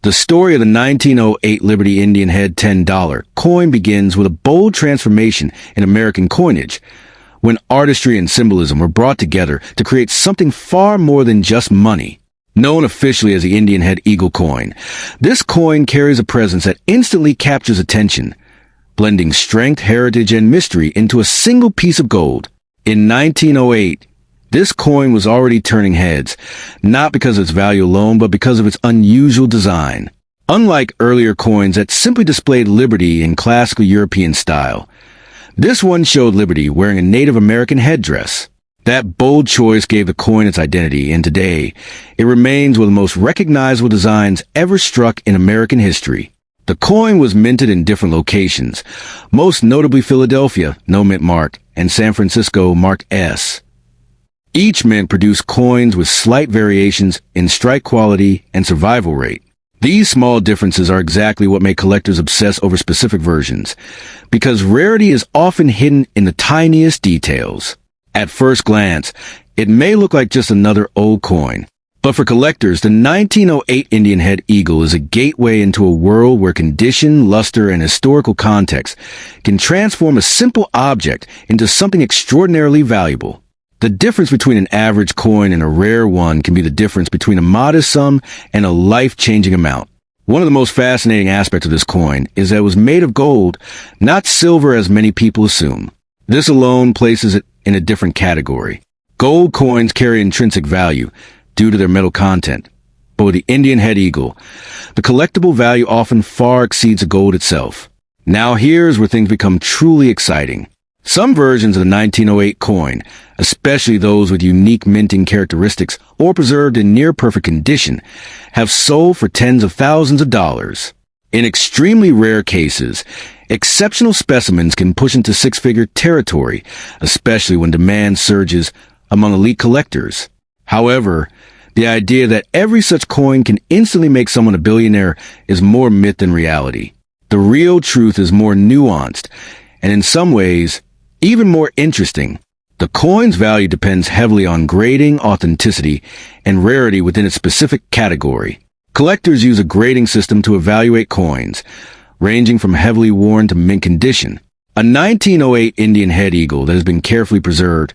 The story of the 1908 Liberty Indian Head $10 coin begins with a bold transformation in American coinage, when artistry and symbolism were brought together to create something far more than just money. Known officially as the Indian Head Eagle coin, this coin carries a presence that instantly captures attention, blending strength, heritage, and mystery into a single piece of gold. In 1908, this coin was already turning heads, not because of its value alone, but because of its unusual design. Unlike earlier coins that simply displayed liberty in classical European style, this one showed liberty wearing a Native American headdress. That bold choice gave the coin its identity, and today, it remains one of the most recognizable designs ever struck in American history. The coin was minted in different locations, most notably Philadelphia, no mint mark, and San Francisco, marked S. Each mint produced coins with slight variations in strike quality and survival rate. These small differences are exactly what make collectors obsess over specific versions, because rarity is often hidden in the tiniest details. At first glance, it may look like just another old coin, but for collectors, the 1908 Indian Head Eagle is a gateway into a world where condition, luster, and historical context can transform a simple object into something extraordinarily valuable. The difference between an average coin and a rare one can be the difference between a modest sum and a life-changing amount. One of the most fascinating aspects of this coin is that it was made of gold, not silver as many people assume. This alone places it in a different category. Gold coins carry intrinsic value due to their metal content, but with the Indian Head Eagle, the collectible value often far exceeds the gold itself. Now here's where things become truly exciting. Some versions of the 1908 coin, especially those with unique minting characteristics or preserved in near-perfect condition, have sold for tens of thousands of dollars. In extremely rare cases, exceptional specimens can push into six-figure territory, especially when demand surges among elite collectors. However, the idea that every such coin can instantly make someone a billionaire is more myth than reality. The real truth is more nuanced, and in some ways, even more interesting. The coin's value depends heavily on grading, authenticity, and rarity within its specific category. Collectors use a grading system to evaluate coins, ranging from heavily worn to mint condition. A 1908 Indian Head Eagle that has been carefully preserved,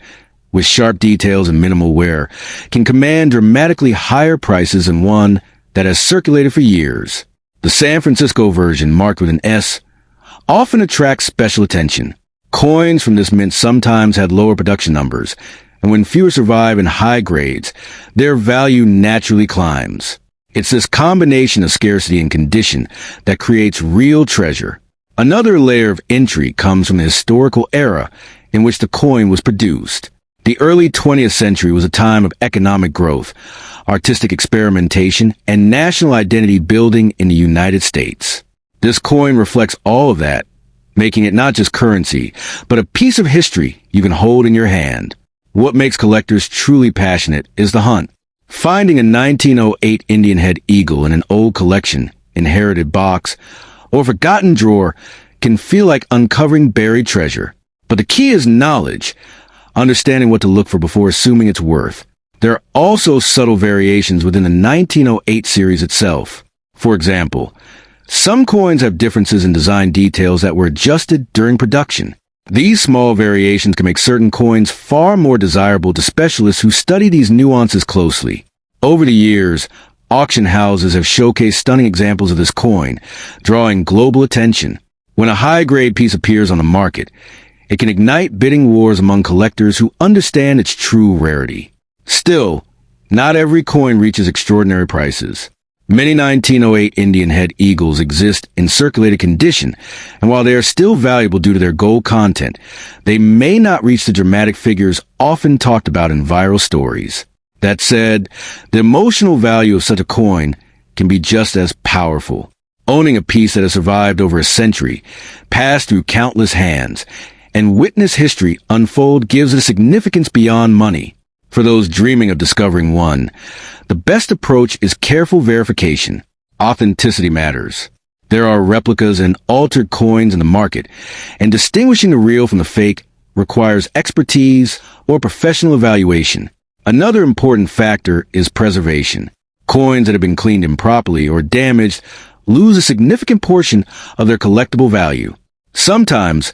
with sharp details and minimal wear, can command dramatically higher prices than one that has circulated for years. The San Francisco version, marked with an S, often attracts special attention. Coins from this mint sometimes had lower production numbers, and when fewer survive in high grades, their value naturally climbs. It's this combination of scarcity and condition that creates real treasure. Another layer of intrigue comes from the historical era in which the coin was produced. The early 20th century was a time of economic growth, artistic experimentation, and national identity building in the United States. This coin reflects all of that, making it not just currency, but a piece of history you can hold in your hand. What makes collectors truly passionate is the hunt. Finding a 1908 Indian Head Eagle in an old collection, inherited box, or forgotten drawer can feel like uncovering buried treasure. But the key is knowledge, understanding what to look for before assuming its worth. There are also subtle variations within the 1908 series itself. For example, some coins have differences in design details that were adjusted during production. These small variations can make certain coins far more desirable to specialists who study these nuances closely. Over the years, auction houses have showcased stunning examples of this coin, drawing global attention. When a high-grade piece appears on the market, it can ignite bidding wars among collectors who understand its true rarity. Still, not every coin reaches extraordinary prices. Many 1908 Indian Head Eagles exist in circulated condition, and while they are still valuable due to their gold content, they may not reach the dramatic figures often talked about in viral stories. That said, the emotional value of such a coin can be just as powerful. Owning a piece that has survived over a century, passed through countless hands, and witnessed history unfold gives it a significance beyond money. For those dreaming of discovering one, the best approach is careful verification. Authenticity matters. There are replicas and altered coins in the market, and distinguishing the real from the fake requires expertise or professional evaluation. Another important factor is preservation. Coins that have been cleaned improperly or damaged lose a significant portion of their collectible value. Sometimes,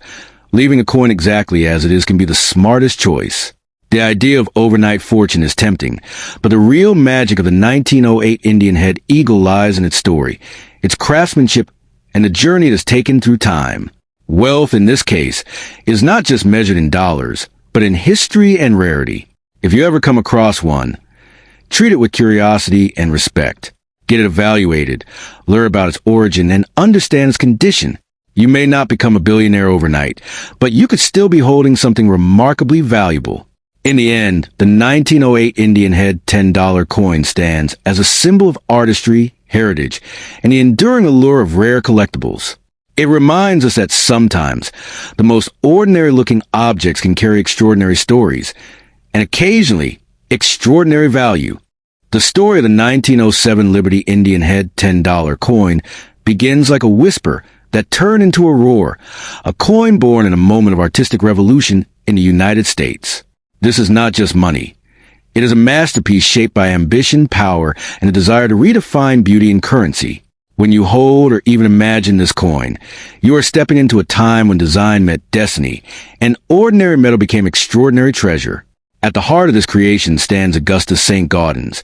leaving a coin exactly as it is can be the smartest choice. The idea of overnight fortune is tempting, but the real magic of the 1908 Indian head eagle lies in its story, its craftsmanship, and the journey it has taken through time. Wealth, in this case, is not just measured in dollars, but in history and rarity. If you ever come across one, treat it with curiosity and respect. Get it evaluated, learn about its origin, and understand its condition. You may not become a billionaire overnight, but you could still be holding something remarkably valuable. In the end, the 1908 Indian head $10 coin stands as a symbol of artistry, heritage, and the enduring allure of rare collectibles. It reminds us that sometimes the most ordinary-looking objects can carry extraordinary stories, and occasionally extraordinary value. The story of the 1907 Liberty Indian head $10 coin begins like a whisper that turned into a roar, a coin born in a moment of artistic revolution in the United States. This is not just money. It is a masterpiece shaped by ambition, power, and a desire to redefine beauty and currency. When you hold or even imagine this coin, you are stepping into a time when design met destiny, and ordinary metal became extraordinary treasure. At the heart of this creation stands Augustus St. Gaudens,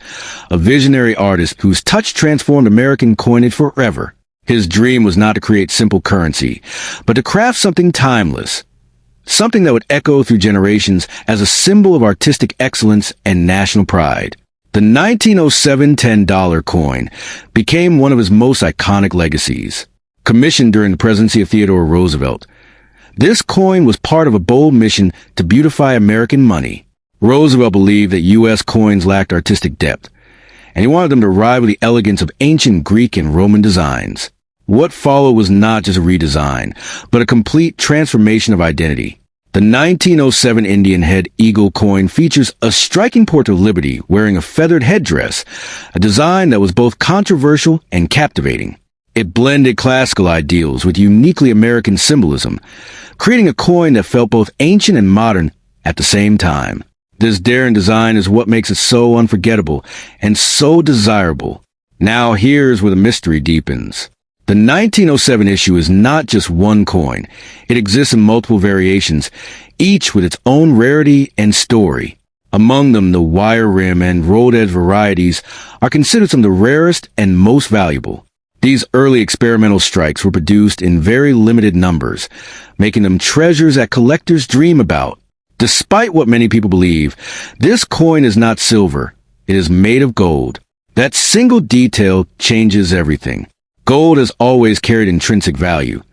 a visionary artist whose touch transformed American coinage forever. His dream was not to create simple currency, but to craft something timeless, something that would echo through generations as a symbol of artistic excellence and national pride. The 1907 $10 coin became one of his most iconic legacies. Commissioned during the presidency of Theodore Roosevelt, this coin was part of a bold mission to beautify American money. Roosevelt believed that U.S. coins lacked artistic depth, and he wanted them to rival the elegance of ancient Greek and Roman designs. What followed was not just a redesign, but a complete transformation of identity. The 1907 Indian head eagle coin features a striking portrait of Liberty wearing a feathered headdress, a design that was both controversial and captivating. It blended classical ideals with uniquely American symbolism, creating a coin that felt both ancient and modern at the same time. This daring design is what makes it so unforgettable and so desirable. Now here's where the mystery deepens. The 1907 issue is not just one coin. It exists in multiple variations, each with its own rarity and story. Among them, the wire rim and rolled edge varieties are considered some of the rarest and most valuable. These early experimental strikes were produced in very limited numbers, making them treasures that collectors dream about. Despite what many people believe, this coin is not silver. It is made of gold. That single detail changes everything. Gold has always carried intrinsic value,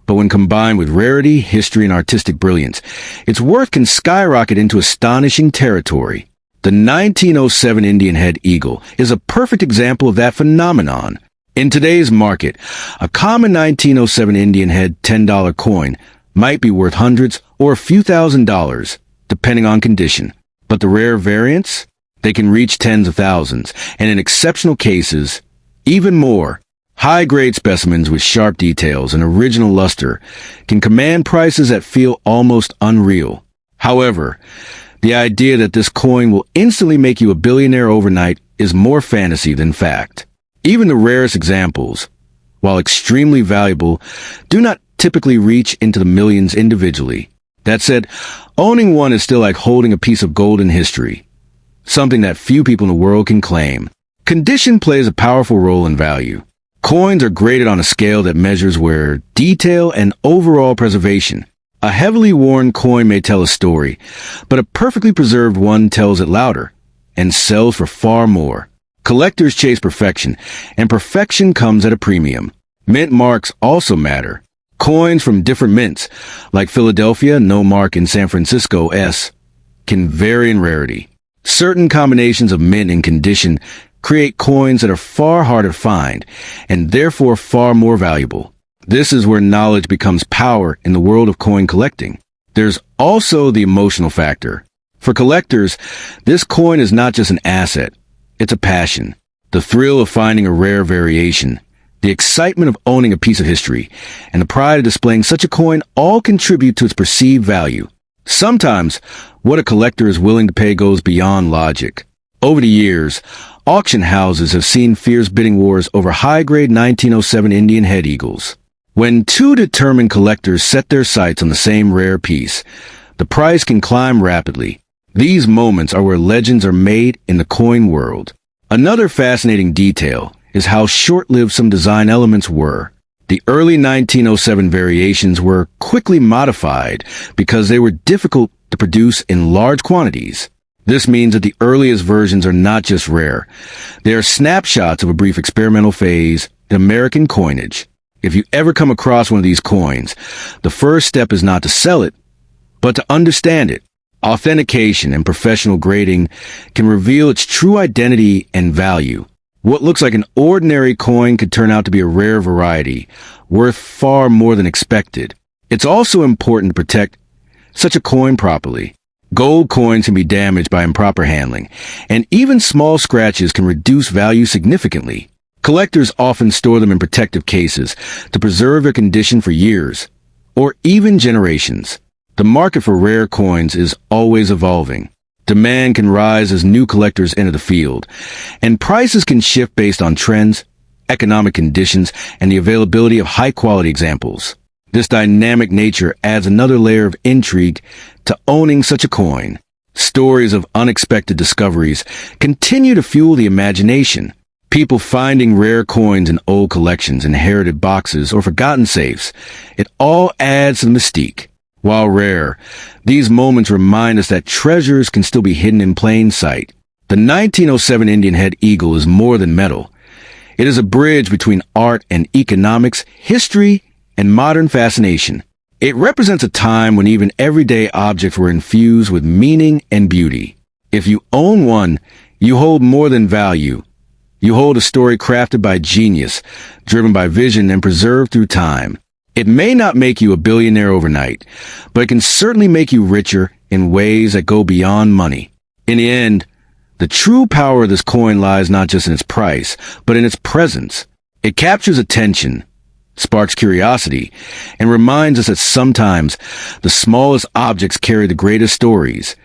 but when combined with rarity, history, and artistic brilliance, its worth can skyrocket into astonishing territory. The 1907 Indian head eagle is a perfect example of that phenomenon. In today's market, a common 1907 Indian head $10 coin might be worth hundreds or a few $1,000s, depending on condition. But the rare variants? They can reach tens of thousands, and in exceptional cases, even more. High-grade specimens with sharp details and original luster can command prices that feel almost unreal. However, the idea that this coin will instantly make you a billionaire overnight is more fantasy than fact. Even the rarest examples, while extremely valuable, do not typically reach into the millions individually. That said, owning one is still like holding a piece of golden history, something that few people in the world can claim. Condition plays a powerful role in value. Coins are graded on a scale that measures wear, detail, and overall preservation. A heavily worn coin may tell a story, but a perfectly preserved one tells it louder and sells for far more. Collectors chase perfection, and perfection comes at a premium. Mint marks also matter. Coins from different mints, like Philadelphia, no mark in San Francisco S, can vary in rarity. Certain combinations of mint and condition create coins that are far harder to find, and therefore far more valuable. This is where knowledge becomes power in the world of coin collecting. There's also the emotional factor. For collectors, this coin is not just an asset, it's a passion. The thrill of finding a rare variation, the excitement of owning a piece of history, and the pride of displaying such a coin all contribute to its perceived value. Sometimes, what a collector is willing to pay goes beyond logic. Over the years, auction houses have seen fierce bidding wars over high-grade 1907 Indian head eagles. When two determined collectors set their sights on the same rare piece, the price can climb rapidly. These moments are where legends are made in the coin world. Another fascinating detail is how short-lived some design elements were. The early 1907 variations were quickly modified because they were difficult to produce in large quantities. This means that the earliest versions are not just rare. They are snapshots of a brief experimental phase in American coinage. If you ever come across one of these coins, the first step is not to sell it, but to understand it. Authentication and professional grading can reveal its true identity and value. What looks like an ordinary coin could turn out to be a rare variety, worth far more than expected. It's also important to protect such a coin properly. Gold coins can be damaged by improper handling, and even small scratches can reduce value significantly. Collectors often store them in protective cases to preserve their condition for years, or even generations. The market for rare coins is always evolving. Demand can rise as new collectors enter the field, and prices can shift based on trends, economic conditions, and the availability of high-quality examples. This dynamic nature adds another layer of intrigue to owning such a coin. Stories of unexpected discoveries continue to fuel the imagination. People finding rare coins in old collections, inherited boxes, or forgotten safes. It all adds to the mystique. While rare, these moments remind us that treasures can still be hidden in plain sight. The 1907 Indian head eagle is more than metal. It is a bridge between art and economics, history and modern fascination. It represents a time when even everyday objects were infused with meaning and beauty. If you own one, you hold more than value. You hold a story crafted by genius, driven by vision and preserved through time. It may not make you a billionaire overnight, but it can certainly make you richer in ways that go beyond money. In the end, the true power of this coin lies not just in its price, but in its presence. It captures attention, sparks curiosity, and reminds us that sometimes the smallest objects carry the greatest stories,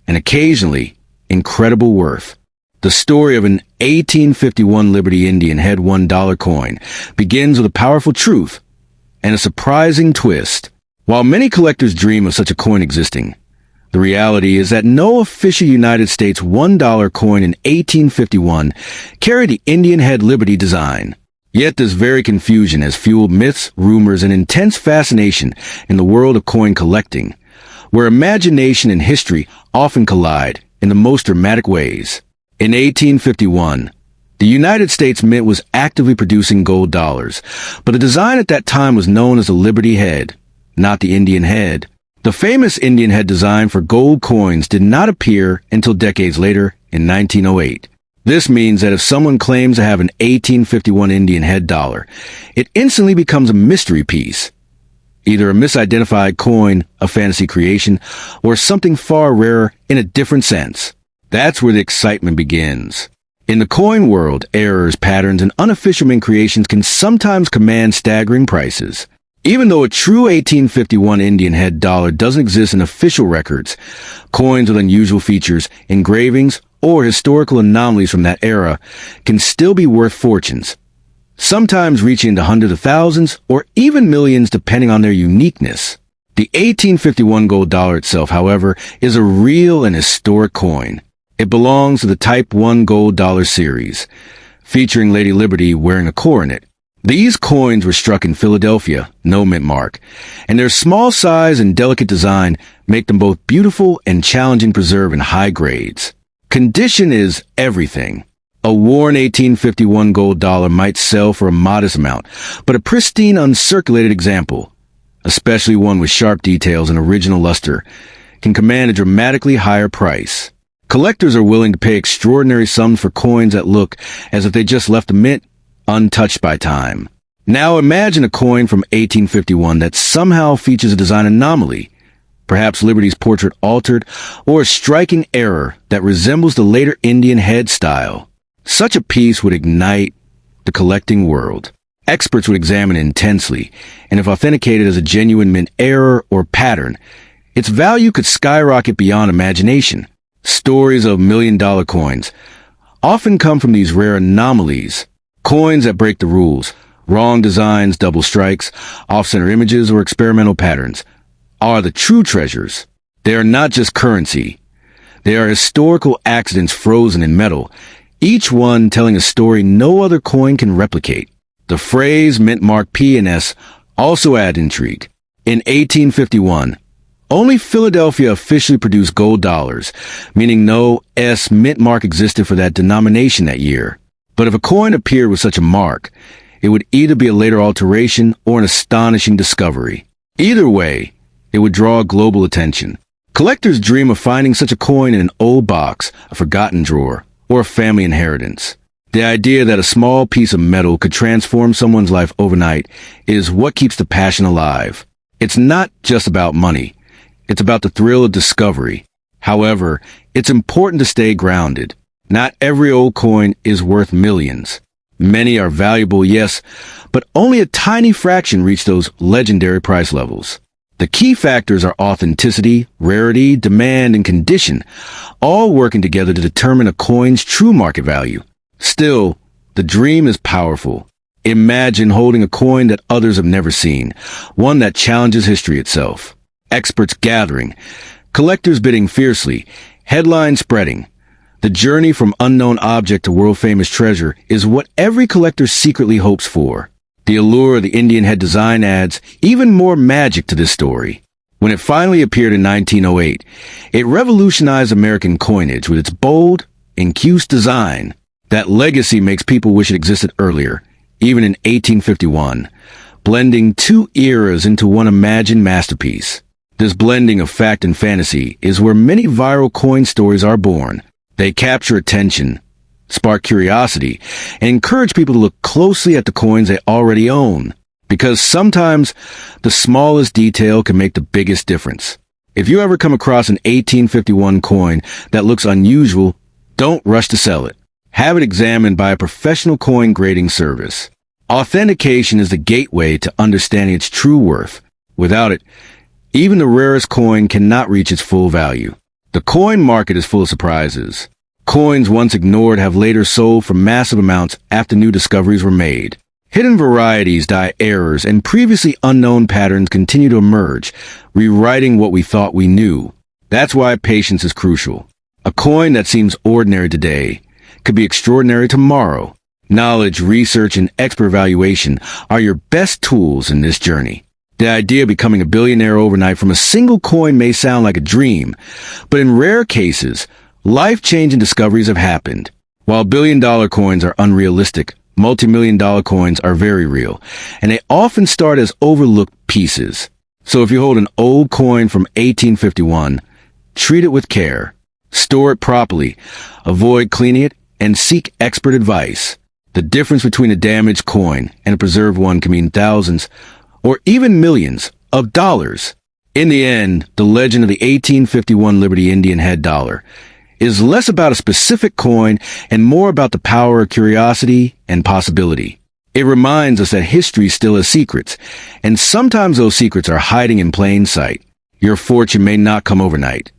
and occasionally incredible worth. The story of an 1851 Liberty Indian head $1 coin begins with a powerful truth and a surprising twist. While many collectors dream of such a coin existing, the reality is that no official United States $1 coin in 1851 carried the Indian head Liberty design. Yet this very confusion has fueled myths, rumors, and intense fascination in the world of coin collecting, where imagination and history often collide in the most dramatic ways. In 1851, the United States Mint was actively producing gold dollars, but the design at that time was known as the Liberty head, not the Indian head. The famous Indian head design for gold coins did not appear until decades later in 1908. This means that if someone claims to have an 1851 Indian head dollar, it instantly becomes a mystery piece, either a misidentified coin, a fantasy creation, or something far rarer in a different sense. That's where the excitement begins. In the coin world, errors, patterns, and unofficial mint creations can sometimes command staggering prices. Even though a true 1851 Indian head dollar doesn't exist in official records, coins with unusual features, engravings, or historical anomalies from that era can still be worth fortunes, sometimes reaching into hundreds of thousands or even millions depending on their uniqueness. The 1851 gold dollar itself, however, is a real and historic coin. It belongs to the Type 1 gold dollar series, featuring Lady Liberty wearing a coronet. These coins were struck in Philadelphia, no mint mark, and their small size and delicate design make them both beautiful and challenging to preserve in high grades. Condition is everything. A worn 1851 gold dollar might sell for a modest amount, but a pristine uncirculated example, especially one with sharp details and original luster, can command a dramatically higher price. Collectors are willing to pay extraordinary sums for coins that look as if they just left the mint untouched by time. Now imagine a coin from 1851 that somehow features a design anomaly, perhaps Liberty's portrait altered, or a striking error that resembles the later Indian head style. Such a piece would ignite the collecting world. Experts would examine it intensely, and if authenticated as a genuine mint error or pattern, its value could skyrocket beyond imagination. Stories of million-dollar coins often come from these rare anomalies, coins that break the rules, wrong designs, double strikes, off-center images, or experimental patterns, are the true treasures. They are not just currency. They are historical accidents frozen in metal, each one telling a story no other coin can replicate. The phrase mint mark P and S also add intrigue. In 1851, only Philadelphia officially produced gold dollars, meaning no S mint mark existed for that denomination that year. But if a coin appeared with such a mark, it would either be a later alteration or an astonishing discovery. Either way, it would draw global attention. Collectors dream of finding such a coin in an old box, a forgotten drawer, or a family inheritance. The idea that a small piece of metal could transform someone's life overnight is what keeps the passion alive. It's not just about money. It's about the thrill of discovery. However, it's important to stay grounded. Not every old coin is worth millions. Many are valuable, yes, but only a tiny fraction reach those legendary price levels. The key factors are authenticity, rarity, demand, and condition, all working together to determine a coin's true market value. Still, the dream is powerful. Imagine holding a coin that others have never seen, one that challenges history itself. Experts gathering, collectors bidding fiercely, headlines spreading. The journey from unknown object to world-famous treasure is what every collector secretly hopes for. The allure of the Indian head design adds even more magic to this story. When it finally appeared in 1908, it revolutionized American coinage with its bold, incuse design. That legacy makes people wish it existed earlier, even in 1851, blending two eras into one imagined masterpiece. This blending of fact and fantasy is where many viral coin stories are born. They capture attention, spark curiosity, and encourage people to look closely at the coins they already own. Because sometimes the smallest detail can make the biggest difference. If you ever come across an 1851 coin that looks unusual, don't rush to sell it. Have it examined by a professional coin grading service. Authentication is the gateway to understanding its true worth. Without it, even the rarest coin cannot reach its full value. The coin market is full of surprises. Coins once ignored have later sold for massive amounts after new discoveries were made. Hidden varieties die errors, and previously unknown patterns continue to emerge, rewriting what we thought we knew. That's why patience is crucial. A coin that seems ordinary today could be extraordinary tomorrow. Knowledge, research, and expert evaluation are your best tools in this journey. The idea of becoming a billionaire overnight from a single coin may sound like a dream, but in rare cases, life-changing discoveries have happened. While billion-dollar coins are unrealistic, multi-million-dollar coins are very real, and they often start as overlooked pieces. So if you hold an old coin from 1851, treat it with care. Store it properly, avoid cleaning it, and seek expert advice. The difference between a damaged coin and a preserved one can mean thousands, or even millions, of dollars. In the end, the legend of the 1851 Liberty Indian head dollar is less about a specific coin and more about the power of curiosity and possibility. It reminds us that history still has secrets, and sometimes those secrets are hiding in plain sight. Your fortune may not come overnight,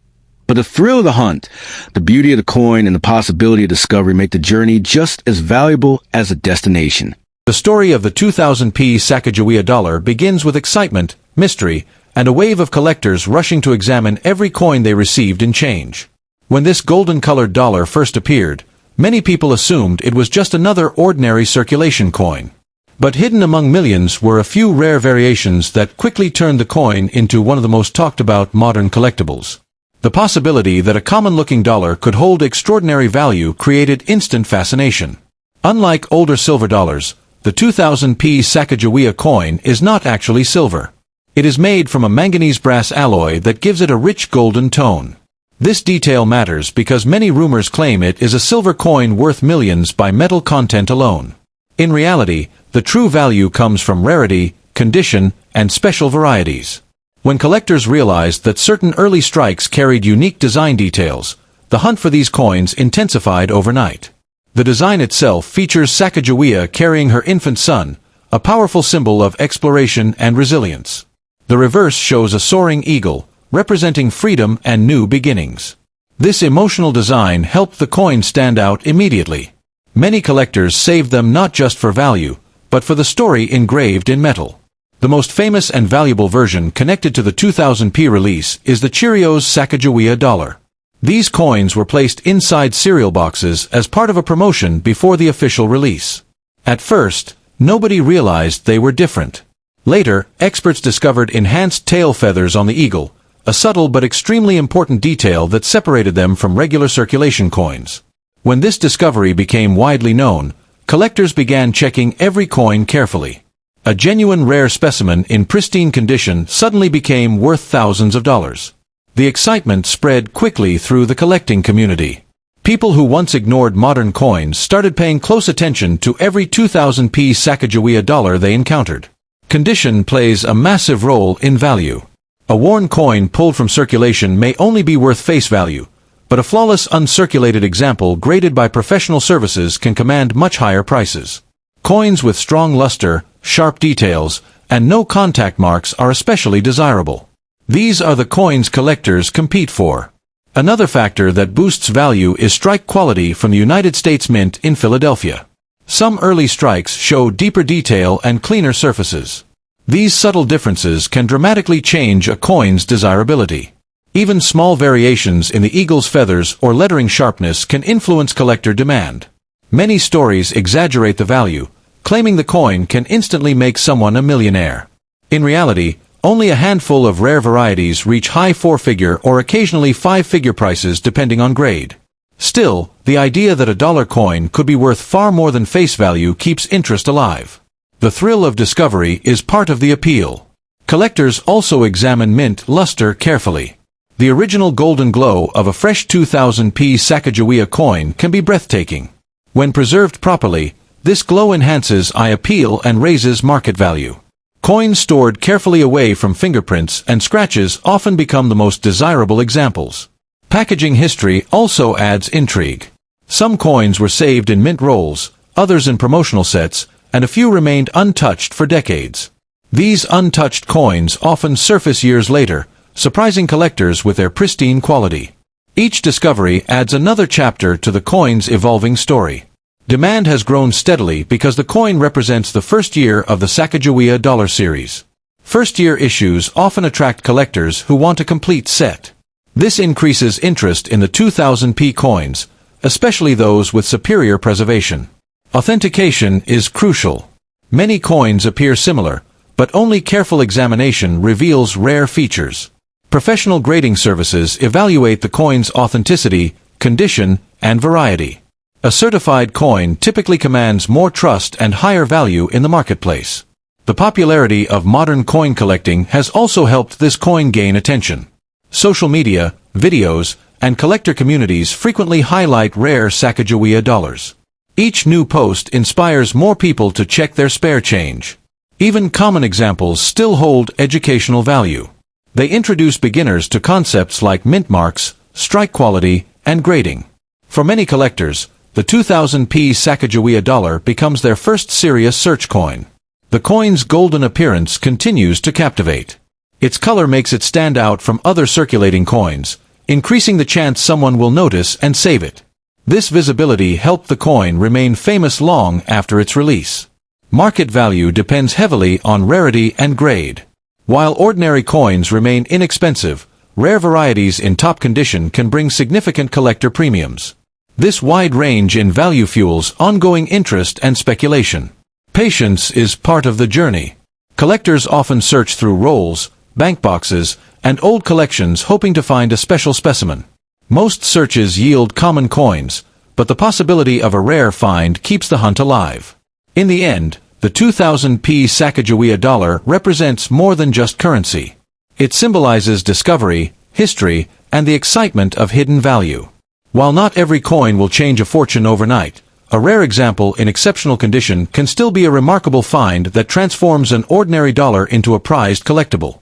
but the thrill of the hunt, the beauty of the coin, and the possibility of discovery make the journey just as valuable as the destination. The story of the 2000p Sacagawea dollar begins with excitement, mystery, and a wave of collectors rushing to examine every coin they received in change. When this golden-colored dollar first appeared, many people assumed it was just another ordinary circulation coin. But hidden among millions were a few rare variations that quickly turned the coin into one of the most talked-about modern collectibles. The possibility that a common-looking dollar could hold extraordinary value created instant fascination. Unlike older silver dollars, the 2000p Sacagawea coin is not actually silver. It is made from a manganese brass alloy that gives it a rich golden tone. This detail matters because many rumors claim it is a silver coin worth millions by metal content alone. In reality, the true value comes from rarity, condition, and special varieties. When collectors realized that certain early strikes carried unique design details, the hunt for these coins intensified overnight. The design itself features Sacagawea carrying her infant son, a powerful symbol of exploration and resilience. The reverse shows a soaring eagle, representing freedom and new beginnings. This emotional design helped the coin stand out immediately. Many collectors saved them not just for value, but for the story engraved in metal. The most famous and valuable version connected to the 2000p release is the Cheerios Sacagawea dollar. These coins were placed inside cereal boxes as part of a promotion before the official release. At first, nobody realized they were different. Later, experts discovered enhanced tail feathers on the eagle, a subtle but extremely important detail that separated them from regular circulation coins. When this discovery became widely known, collectors began checking every coin carefully. A genuine rare specimen in pristine condition suddenly became worth thousands of dollars. The excitement spread quickly through the collecting community. People who once ignored modern coins started paying close attention to every 2000p Sacagawea dollar they encountered. Condition plays a massive role in value. A worn coin pulled from circulation may only be worth face value, but a flawless uncirculated example graded by professional services can command much higher prices. Coins with strong luster, sharp details, and no contact marks are especially desirable. These are the coins collectors compete for. Another factor that boosts value is strike quality from the United States Mint in Philadelphia. Some early strikes show deeper detail and cleaner surfaces. These subtle differences can dramatically change a coin's desirability. Even small variations in the eagle's feathers or lettering sharpness can influence collector demand. Many stories exaggerate the value, claiming the coin can instantly make someone a millionaire. In reality, only a handful of rare varieties reach high four-figure or occasionally five-figure prices depending on grade. Still, the idea that a dollar coin could be worth far more than face value keeps interest alive. The thrill of discovery is part of the appeal. Collectors also examine mint luster carefully. The original golden glow of a fresh 2000p Sacagawea coin can be breathtaking. When preserved properly, this glow enhances eye appeal and raises market value. Coins stored carefully away from fingerprints and scratches often become the most desirable examples. Packaging history also adds intrigue. Some coins were saved in mint rolls, others in promotional sets, and a few remained untouched for decades. These untouched coins often surface years later, surprising collectors with their pristine quality. Each discovery adds another chapter to the coin's evolving story. Demand has grown steadily because the coin represents the first year of the Sacagawea dollar series. First-year issues often attract collectors who want a complete set. This increases interest in the 2000p coins, especially those with superior preservation. Authentication is crucial. Many coins appear similar, but only careful examination reveals rare features. Professional grading services evaluate the coin's authenticity, condition, and variety. A certified coin typically commands more trust and higher value in the marketplace. The popularity of modern coin collecting has also helped this coin gain attention. Social media, videos, and collector communities frequently highlight rare Sacagawea dollars. Each new post inspires more people to check their spare change. Even common examples still hold educational value. They introduce beginners to concepts like mint marks, strike quality, and grading. For many collectors, the 2000p Sacagawea dollar becomes their first serious search coin. The coin's golden appearance continues to captivate. Its color makes it stand out from other circulating coins, increasing the chance someone will notice and save it. This visibility helped the coin remain famous long after its release. Market value depends heavily on rarity and grade. While ordinary coins remain inexpensive, rare varieties in top condition can bring significant collector premiums. This wide range in value fuels ongoing interest and speculation. Patience is part of the journey. Collectors often search through rolls, bank boxes, and old collections hoping to find a special specimen. Most searches yield common coins, but the possibility of a rare find keeps the hunt alive. In the end, the 2000p Sacagawea dollar represents more than just currency. It symbolizes discovery, history, and the excitement of hidden value. While not every coin will change a fortune overnight, a rare example in exceptional condition can still be a remarkable find that transforms an ordinary dollar into a prized collectible.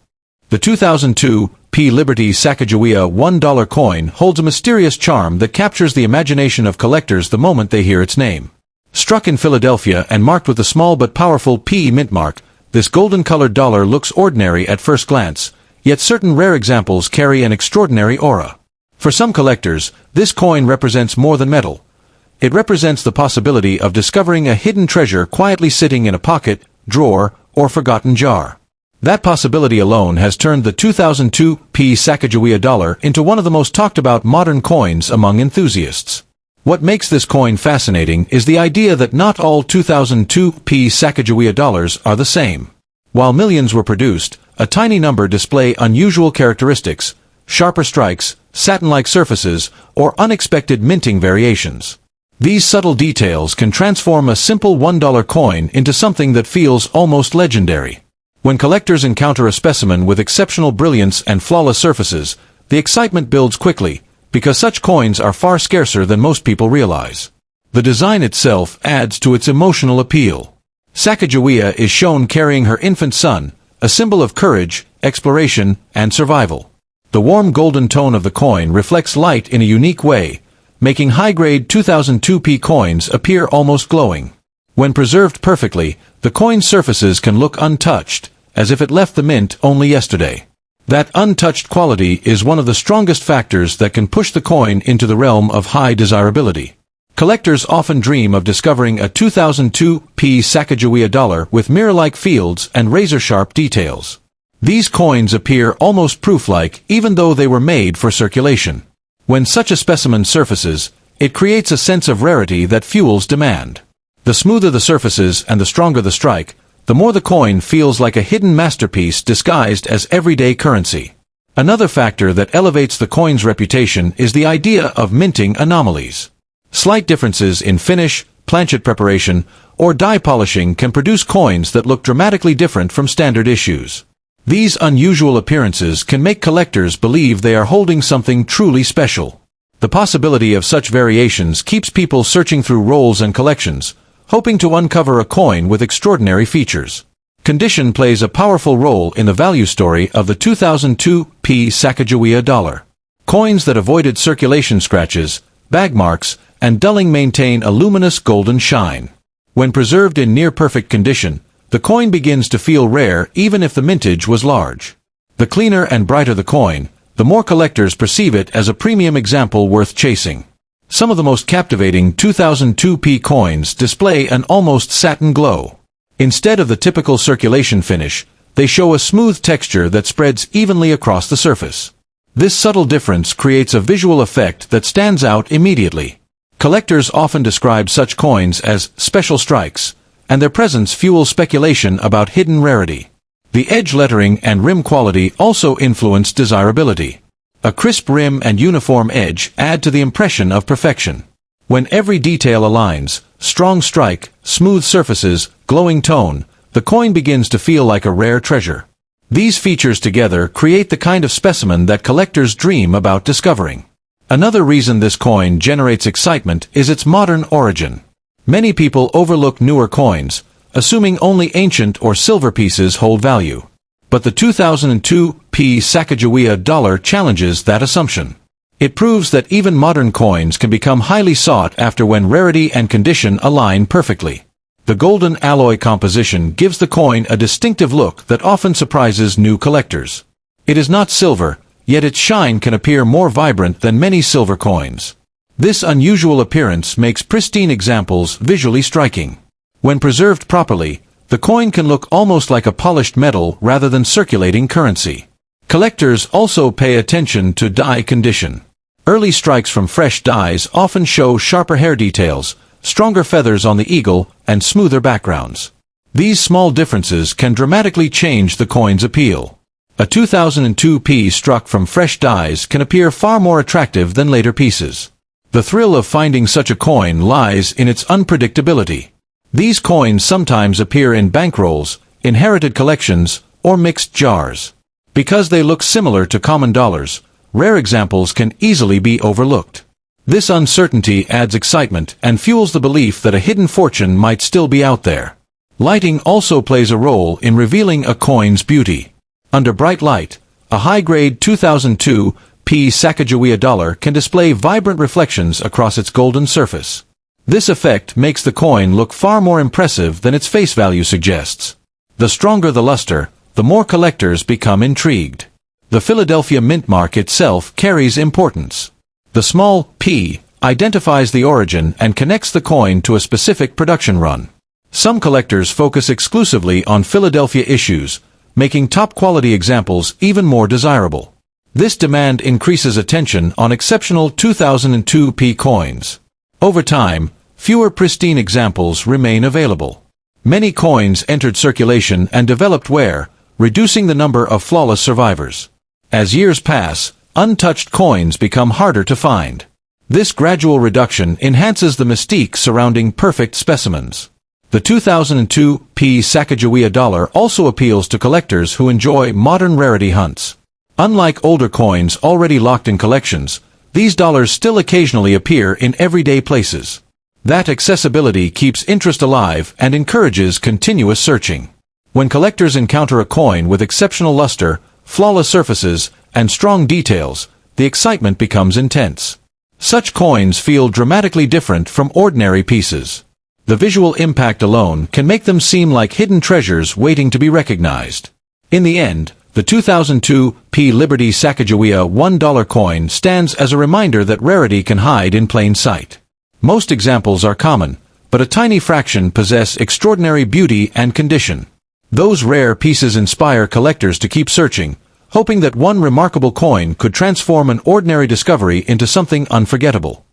The 2002p Liberty Sacagawea $1 coin holds a mysterious charm that captures the imagination of collectors the moment they hear its name. Struck in Philadelphia and marked with a small but powerful P mint mark, this golden-colored dollar looks ordinary at first glance, yet certain rare examples carry an extraordinary aura. For some collectors, this coin represents more than metal. It represents the possibility of discovering a hidden treasure quietly sitting in a pocket, drawer, or forgotten jar. That possibility alone has turned the 2002 Sacagawea dollar into one of the most talked about modern coins among enthusiasts. What makes this coin fascinating is the idea that not all 2002 Sacagawea dollars are the same. While millions were produced, a tiny number display unusual characteristics, sharper strikes, satin-like surfaces, or unexpected minting variations. These subtle details can transform a simple $1 coin into something that feels almost legendary. When collectors encounter a specimen with exceptional brilliance and flawless surfaces, the excitement builds quickly, because such coins are far scarcer than most people realize. The design itself adds to its emotional appeal. Sacagawea is shown carrying her infant son, a symbol of courage, exploration, and survival. The warm golden tone of the coin reflects light in a unique way, making high-grade 2002 coins appear almost glowing. When preserved perfectly, the coin's surfaces can look untouched, as if it left the mint only yesterday. That untouched quality is one of the strongest factors that can push the coin into the realm of high desirability. Collectors often dream of discovering a 2002 Sacagawea dollar with mirror-like fields and razor-sharp details. These coins appear almost proof-like even though they were made for circulation. When such a specimen surfaces, it creates a sense of rarity that fuels demand. The smoother the surfaces and the stronger the strike, the more the coin feels like a hidden masterpiece disguised as everyday currency. Another factor that elevates the coin's reputation is the idea of minting anomalies. Slight differences in finish, planchet preparation, or die polishing can produce coins that look dramatically different from standard issues. These unusual appearances can make collectors believe they are holding something truly special. The possibility of such variations keeps people searching through rolls and collections, hoping to uncover a coin with extraordinary features. Condition plays a powerful role in the value story of the 2002 Sacagawea dollar. Coins that avoided circulation scratches, bag marks, and dulling maintain a luminous golden shine. When preserved in near-perfect condition, the coin begins to feel rare even if the mintage was large. The cleaner and brighter the coin, the more collectors perceive it as a premium example worth chasing. Some of the most captivating 2002 coins display an almost satin glow. Instead of the typical circulation finish, they show a smooth texture that spreads evenly across the surface. This subtle difference creates a visual effect that stands out immediately. Collectors often describe such coins as special strikes, and their presence fuels speculation about hidden rarity. The edge lettering and rim quality also influence desirability. A crisp rim and uniform edge add to the impression of perfection. When every detail aligns, strong strike, smooth surfaces, glowing tone, the coin begins to feel like a rare treasure. These features together create the kind of specimen that collectors dream about discovering. Another reason this coin generates excitement is its modern origin. Many people overlook newer coins, assuming only ancient or silver pieces hold value. But the 2002 Sacagawea dollar challenges that assumption. It proves that even modern coins can become highly sought after when rarity and condition align perfectly. The golden alloy composition gives the coin a distinctive look that often surprises new collectors. It is not silver, yet its shine can appear more vibrant than many silver coins. This unusual appearance makes pristine examples visually striking. When preserved properly, the coin can look almost like a polished metal rather than circulating currency. Collectors also pay attention to die condition. Early strikes from fresh dies often show sharper hair details, stronger feathers on the eagle, and smoother backgrounds. These small differences can dramatically change the coin's appeal. A 2002 piece struck from fresh dies can appear far more attractive than later pieces. The thrill of finding such a coin lies in its unpredictability. These coins sometimes appear in bankrolls, inherited collections, or mixed jars. Because they look similar to common dollars, rare examples can easily be overlooked. This uncertainty adds excitement and fuels the belief that a hidden fortune might still be out there. Lighting also plays a role in revealing a coin's beauty. Under bright light, a high-grade 2002 Sacagawea dollar can display vibrant reflections across its golden surface. This effect makes the coin look far more impressive than its face value suggests. The stronger the luster, the more collectors become intrigued. The Philadelphia mint mark itself carries importance. The small p identifies the origin and connects the coin to a specific production run. Some collectors focus exclusively on Philadelphia issues, making top-quality examples even more desirable. This demand increases attention on exceptional 2002 p coins. Over time, fewer pristine examples remain available. Many coins entered circulation and developed wear, reducing the number of flawless survivors. As years pass, untouched coins become harder to find. This gradual reduction enhances the mystique surrounding perfect specimens. The 2002 p Sacagawea dollar also appeals to collectors who enjoy modern rarity hunts. Unlike older coins already locked in collections, these dollars still occasionally appear in everyday places. That accessibility keeps interest alive and encourages continuous searching. When collectors encounter a coin with exceptional luster, flawless surfaces, and strong details, the excitement becomes intense. Such coins feel dramatically different from ordinary pieces. The visual impact alone can make them seem like hidden treasures waiting to be recognized. In the end, the 2002 p Liberty Sacagawea $1 coin stands as a reminder that rarity can hide in plain sight. Most examples are common, but a tiny fraction possess extraordinary beauty and condition. Those rare pieces inspire collectors to keep searching, hoping that one remarkable coin could transform an ordinary discovery into something unforgettable.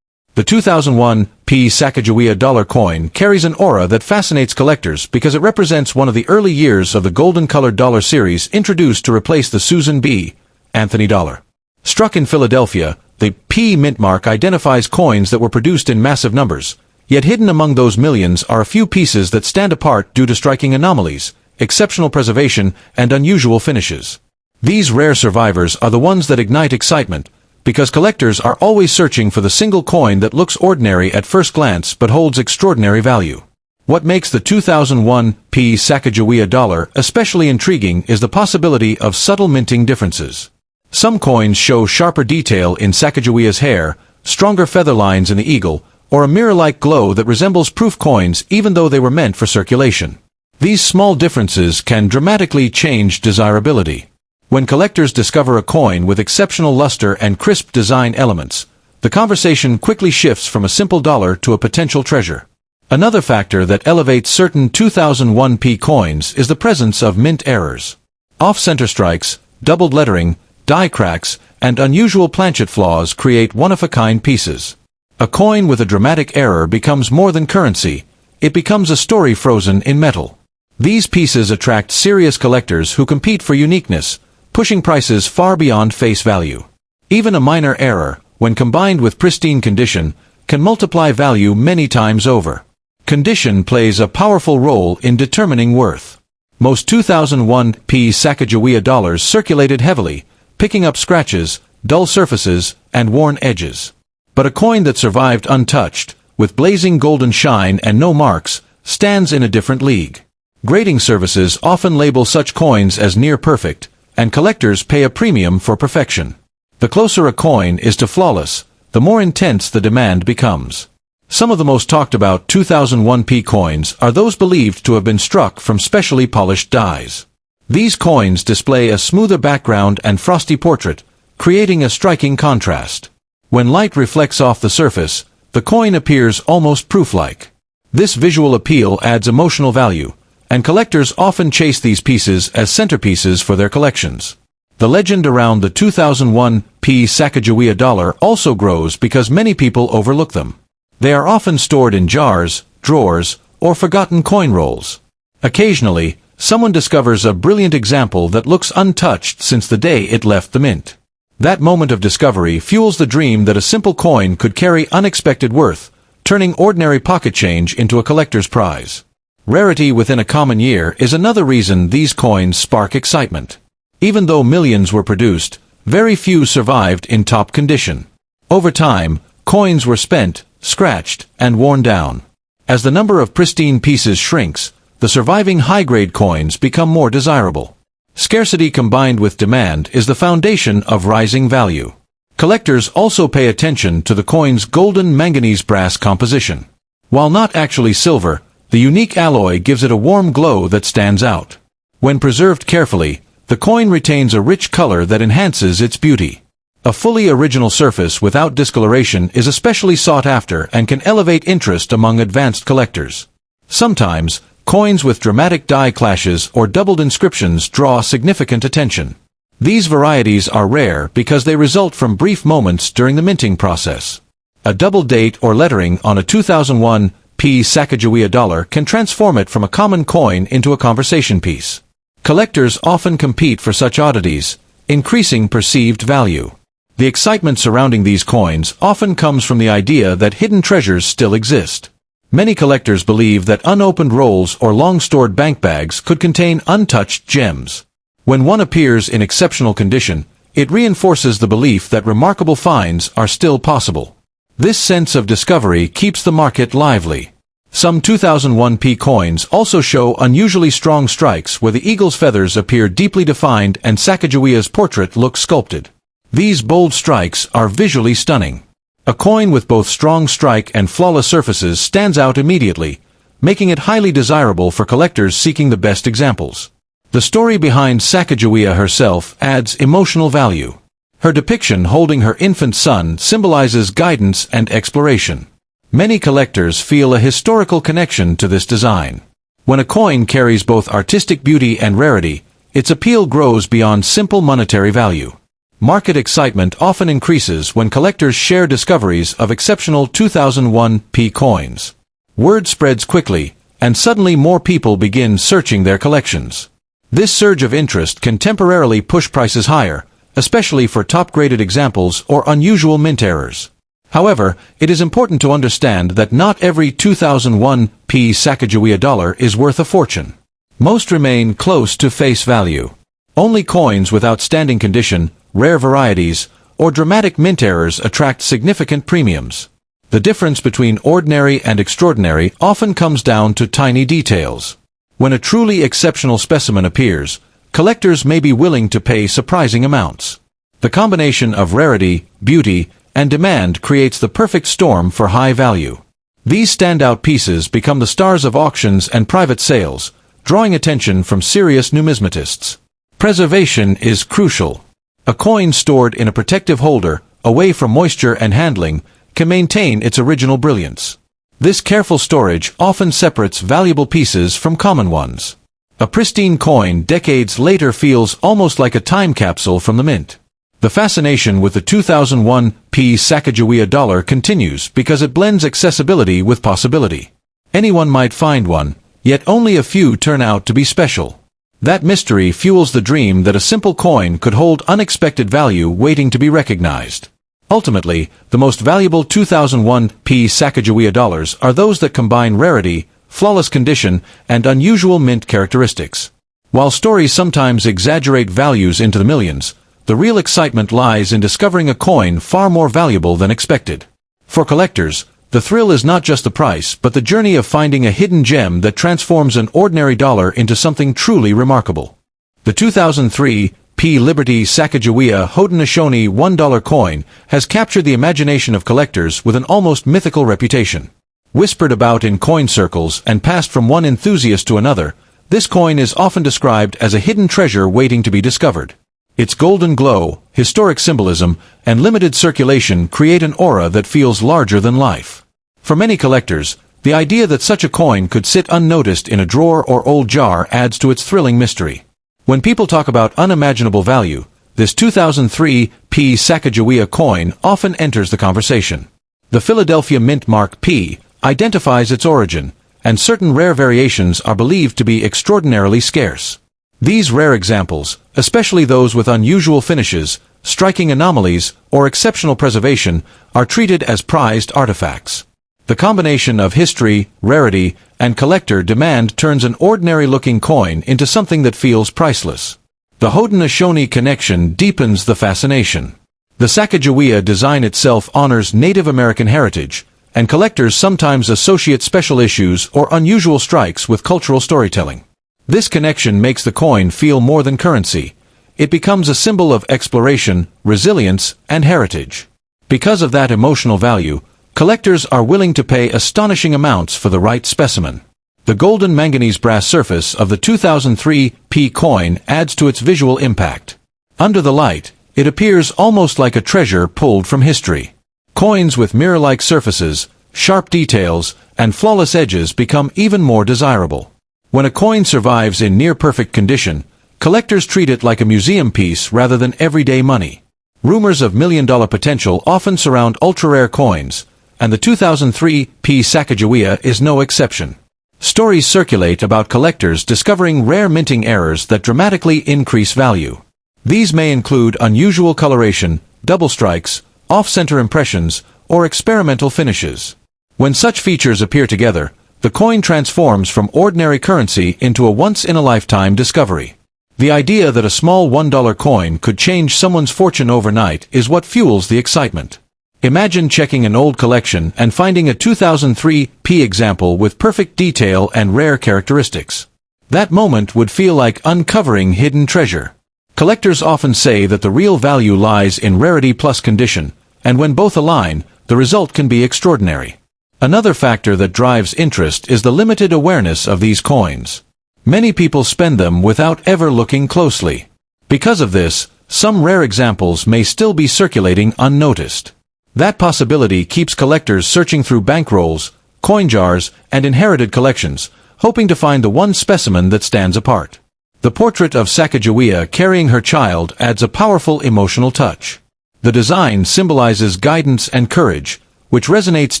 The 2001 p Sacagawea dollar coin carries an aura that fascinates collectors because it represents one of the early years of the golden-colored dollar series introduced to replace the Susan B. Anthony dollar. Struck in Philadelphia, the P mint mark identifies coins that were produced in massive numbers, yet hidden among those millions are a few pieces that stand apart due to striking anomalies, exceptional preservation, and unusual finishes. These rare survivors are the ones that ignite excitement, because collectors are always searching for the single coin that looks ordinary at first glance but holds extraordinary value. What makes the 2001 p Sacagawea dollar especially intriguing is the possibility of subtle minting differences. Some coins show sharper detail in Sacagawea's hair, stronger feather lines in the eagle, or a mirror-like glow that resembles proof coins even though they were meant for circulation. These small differences can dramatically change desirability. When collectors discover a coin with exceptional luster and crisp design elements, the conversation quickly shifts from a simple dollar to a potential treasure. Another factor that elevates certain 2001 p coins is the presence of mint errors. Off-center strikes, doubled lettering, die cracks, and unusual planchet flaws create one-of-a-kind pieces. A coin with a dramatic error becomes more than currency, it becomes a story frozen in metal. These pieces attract serious collectors who compete for uniqueness, pushing prices far beyond face value. Even a minor error, when combined with pristine condition, can multiply value many times over. Condition plays a powerful role in determining worth. Most 2001 p Sacagawea dollars circulated heavily, picking up scratches, dull surfaces, and worn edges. But a coin that survived untouched, with blazing golden shine and no marks, stands in a different league. Grading services often label such coins as near perfect, and collectors pay a premium for perfection. The closer a coin is to flawless, the more intense the demand becomes. Some of the most talked about 2001 p coins are those believed to have been struck from specially polished dies. These coins display a smoother background and frosty portrait, creating a striking contrast. When light reflects off the surface, the coin appears almost proof-like. This visual appeal adds emotional value, and collectors often chase these pieces as centerpieces for their collections. The legend around the 2001 p Sacagawea dollar also grows because many people overlook them. They are often stored in jars, drawers, or forgotten coin rolls. Occasionally, someone discovers a brilliant example that looks untouched since the day it left the mint. That moment of discovery fuels the dream that a simple coin could carry unexpected worth, turning ordinary pocket change into a collector's prize. Rarity within a common year is another reason these coins spark excitement. Even though millions were produced, very few survived in top condition. Over time, coins were spent, scratched, and worn down. As the number of pristine pieces shrinks, the surviving high-grade coins become more desirable. Scarcity combined with demand is the foundation of rising value. Collectors also pay attention to the coin's golden manganese brass composition. While not actually silver, the unique alloy gives it a warm glow that stands out. When preserved carefully, The coin retains a rich color that enhances its beauty. A fully original surface without discoloration is especially sought after and can elevate interest among advanced collectors. Sometimes, coins with dramatic die clashes or doubled inscriptions draw significant attention. These varieties are rare because they result from brief moments during the minting process. A double date or lettering on a 2001 Sacagawea dollar can transform it from a common coin into a conversation piece. Collectors often compete for such oddities, increasing perceived value. The excitement surrounding these coins often comes from the idea that hidden treasures still exist. Many collectors believe that unopened rolls or long-stored bank bags could contain untouched gems. When one appears in exceptional condition, it reinforces the belief that remarkable finds are still possible. This sense of discovery keeps the market lively. Some 2001 coins also show unusually strong strikes where the eagle's feathers appear deeply defined and Sacagawea's portrait looks sculpted. These bold strikes are visually stunning. A coin with both strong strike and flawless surfaces stands out immediately, making it highly desirable for collectors seeking the best examples. The story behind Sacagawea herself adds emotional value. Her depiction holding her infant son symbolizes guidance and exploration. Many collectors feel a historical connection to this design. When a coin carries both artistic beauty and rarity, its appeal grows beyond simple monetary value. Market excitement often increases when collectors share discoveries of exceptional 2001 coins. Word spreads quickly, and suddenly more people begin searching their collections. This surge of interest can temporarily push prices higher, especially for top-graded examples or unusual mint errors. However, it is important to understand that not every 2001 Sacagawea dollar is worth a fortune. Most remain close to face value. Only coins with outstanding condition, rare varieties, or dramatic mint errors attract significant premiums. The difference between ordinary and extraordinary often comes down to tiny details. When a truly exceptional specimen appears, collectors may be willing to pay surprising amounts. The combination of rarity, beauty, and demand creates the perfect storm for high value. These standout pieces become the stars of auctions and private sales, drawing attention from serious numismatists. Preservation is crucial. A coin stored in a protective holder, away from moisture and handling, can maintain its original brilliance. This careful storage often separates valuable pieces from common ones. A pristine coin decades later feels almost like a time capsule from the mint. The fascination with the 2001 Sacagawea dollar continues because it blends accessibility with possibility. Anyone might find one, yet only a few turn out to be special. That mystery fuels the dream that a simple coin could hold unexpected value waiting to be recognized. Ultimately, the most valuable 2001 Sacagawea dollars are those that combine rarity, flawless condition, and unusual mint characteristics. While stories sometimes exaggerate values into the millions, the real excitement lies in discovering a coin far more valuable than expected. For collectors, the thrill is not just the price, but the journey of finding a hidden gem that transforms an ordinary dollar into something truly remarkable. The 2003 Liberty Sacagawea Haudenosaunee $1 coin has captured the imagination of collectors with an almost mythical reputation. Whispered about in coin circles and passed from one enthusiast to another, this coin is often described as a hidden treasure waiting to be discovered. Its golden glow, historic symbolism, and limited circulation create an aura that feels larger than life. For many collectors, the idea that such a coin could sit unnoticed in a drawer or old jar adds to its thrilling mystery. When people talk about unimaginable value, this 2003 Sacagawea coin often enters the conversation. The Philadelphia Mint Mark P identifies its origin, and certain rare variations are believed to be extraordinarily scarce. These rare examples, especially those with unusual finishes, striking anomalies, or exceptional preservation, are treated as prized artifacts. The combination of history, rarity, and collector demand turns an ordinary-looking coin into something that feels priceless. The Haudenosaunee connection deepens the fascination. The Sacagawea design itself honors Native American heritage, and collectors sometimes associate special issues or unusual strikes with cultural storytelling. This connection makes the coin feel more than currency. It becomes a symbol of exploration, resilience, and heritage. Because of that emotional value, collectors are willing to pay astonishing amounts for the right specimen. The golden manganese brass surface of the 2003 P coin adds to its visual impact. Under the light, it appears almost like a treasure pulled from history. Coins with mirror-like surfaces, sharp details, and flawless edges become even more desirable. When a coin survives in near-perfect condition, collectors treat it like a museum piece rather than everyday money. Rumors of million-dollar potential often surround ultra-rare coins, and the 2003 P Sacagawea is no exception. Stories circulate about collectors discovering rare minting errors that dramatically increase value. These may include unusual coloration, double strikes, off-center impressions, or experimental finishes. When such features appear together, the coin transforms from ordinary currency into a once-in-a-lifetime discovery. The idea that a small $1 coin could change someone's fortune overnight is what fuels the excitement. Imagine checking an old collection and finding a 2003 P example with perfect detail and rare characteristics. That moment would feel like uncovering hidden treasure. Collectors often say that the real value lies in rarity plus condition, and when both align, the result can be extraordinary. Another factor that drives interest is the limited awareness of these coins. Many people spend them without ever looking closely. Because of this, some rare examples may still be circulating unnoticed. That possibility keeps collectors searching through bankrolls, coin jars, and inherited collections, hoping to find the one specimen that stands apart. The portrait of Sacagawea carrying her child adds a powerful emotional touch. The design symbolizes guidance and courage, which resonates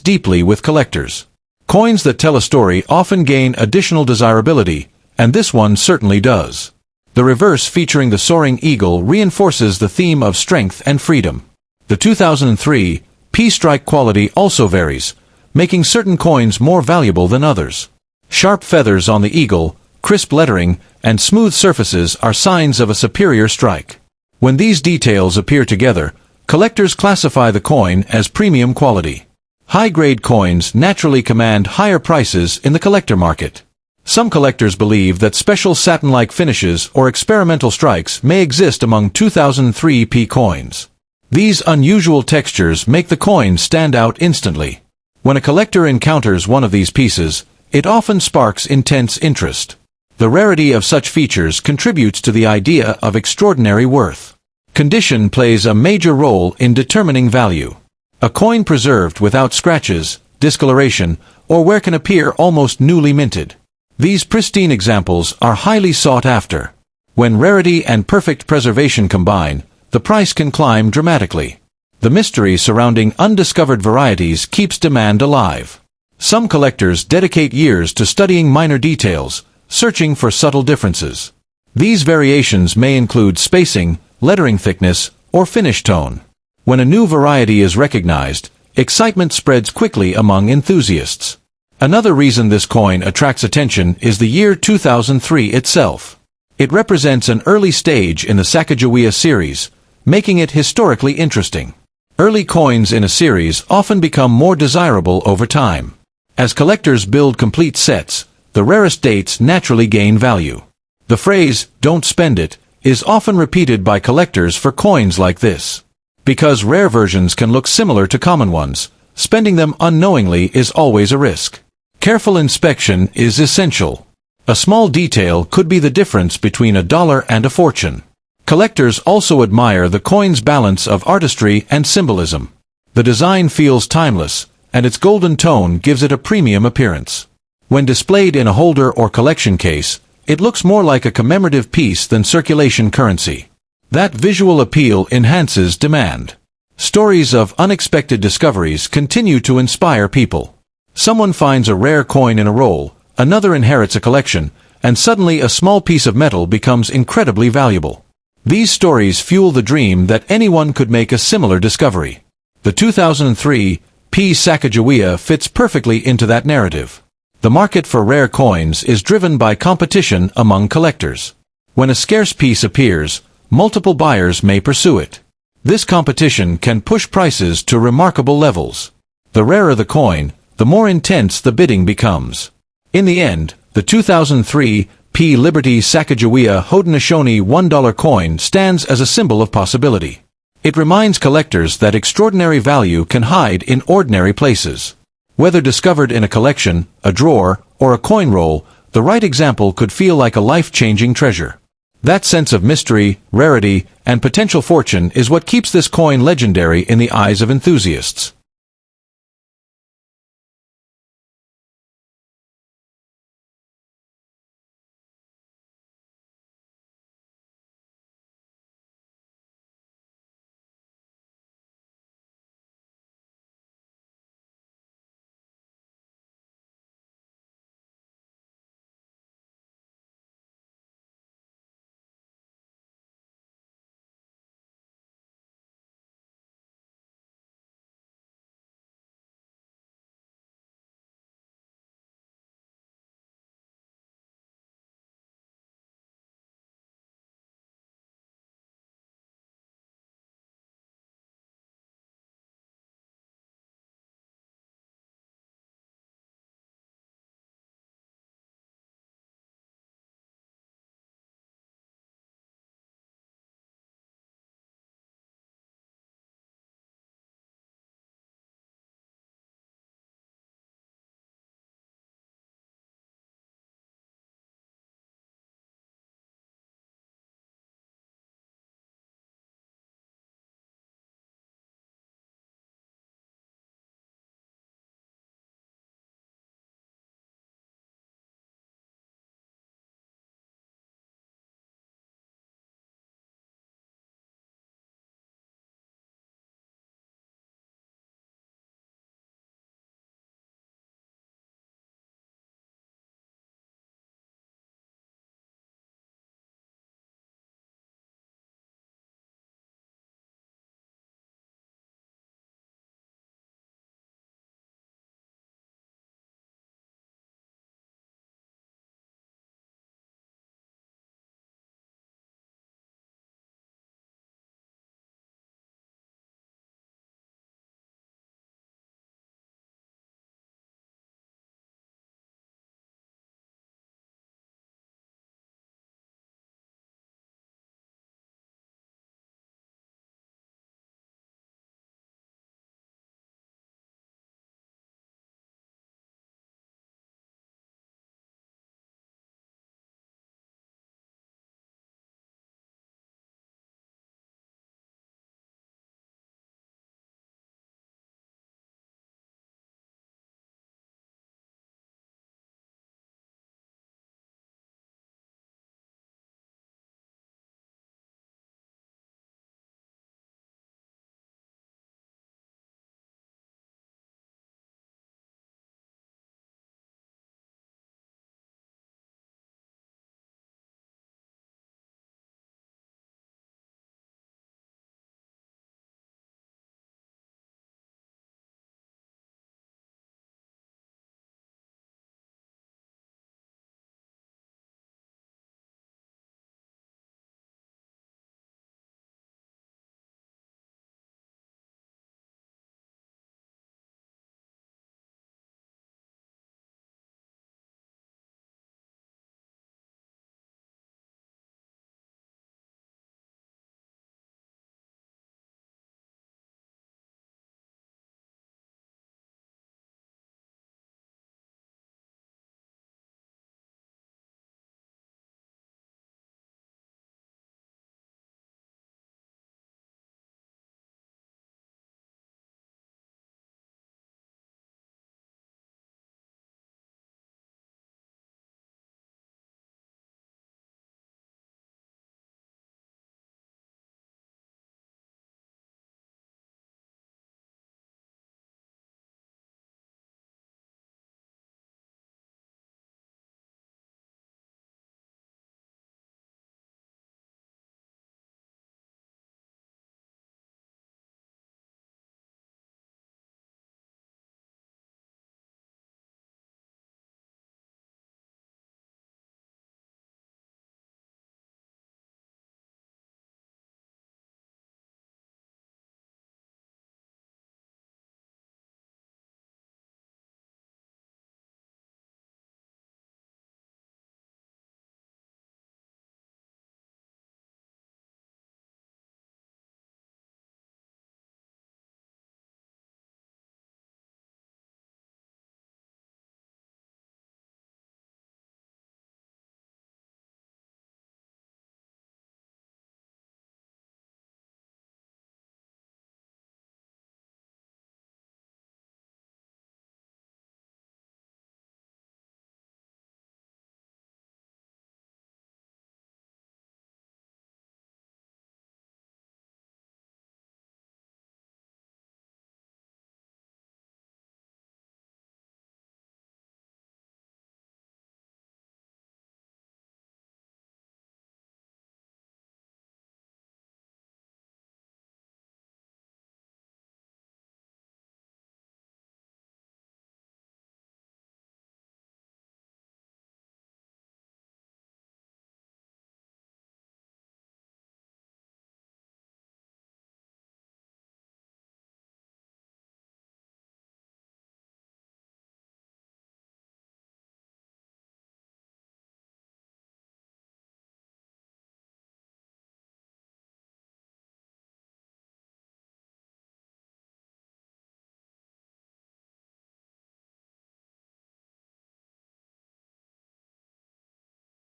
deeply with collectors. Coins that tell a story often gain additional desirability, and this one certainly does. The reverse featuring the soaring eagle reinforces the theme of strength and freedom. The 2003 P strike quality also varies, making certain coins more valuable than others. Sharp feathers on the eagle, crisp lettering, and smooth surfaces are signs of a superior strike. When these details appear together, collectors classify the coin as premium quality. High-grade coins naturally command higher prices in the collector market. Some collectors believe that special satin-like finishes or experimental strikes may exist among 2003 P coins. These unusual textures make the coin stand out instantly. When a collector encounters one of these pieces, it often sparks intense interest. The rarity of such features contributes to the idea of extraordinary worth. Condition plays a major role in determining value. A coin preserved without scratches, discoloration, or where can appear almost newly minted. These pristine examples are highly sought after. When rarity and perfect preservation combine, the price can climb dramatically. The mystery surrounding undiscovered varieties keeps demand alive. Some collectors dedicate years to studying minor details, searching for subtle differences. These variations may include spacing, lettering thickness, or finish tone. When a new variety is recognized, excitement spreads quickly among enthusiasts. Another reason this coin attracts attention is the year 2003 itself. It represents an early stage in the Sacagawea series, making it historically interesting. Early coins in a series often become more desirable over time. As collectors build complete sets, the rarest dates naturally gain value. The phrase, "don't spend it," is often repeated by collectors for coins like this. Because rare versions can look similar to common ones, spending them unknowingly is always a risk. Careful inspection is essential. A small detail could be the difference between a dollar and a fortune. Collectors also admire the coin's balance of artistry and symbolism. The design feels timeless, and its golden tone gives it a premium appearance. When displayed in a holder or collection case, it looks more like a commemorative piece than circulation currency. That visual appeal enhances demand. Stories of unexpected discoveries continue to inspire people. Someone finds a rare coin in a roll, another inherits a collection, and suddenly a small piece of metal becomes incredibly valuable. These stories fuel the dream that anyone could make a similar discovery. The 2003 P Sacagawea fits perfectly into that narrative. The market for rare coins is driven by competition among collectors. When a scarce piece appears, multiple buyers may pursue it. This competition can push prices to remarkable levels. The rarer the coin, the more intense the bidding becomes. In the end, the 2003 P Liberty Sacagawea Haudenosaunee $1 coin stands as a symbol of possibility. It reminds collectors that extraordinary value can hide in ordinary places. Whether discovered in a collection, a drawer, or a coin roll, the right example could feel like a life-changing treasure. That sense of mystery, rarity, and potential fortune is what keeps this coin legendary in the eyes of enthusiasts.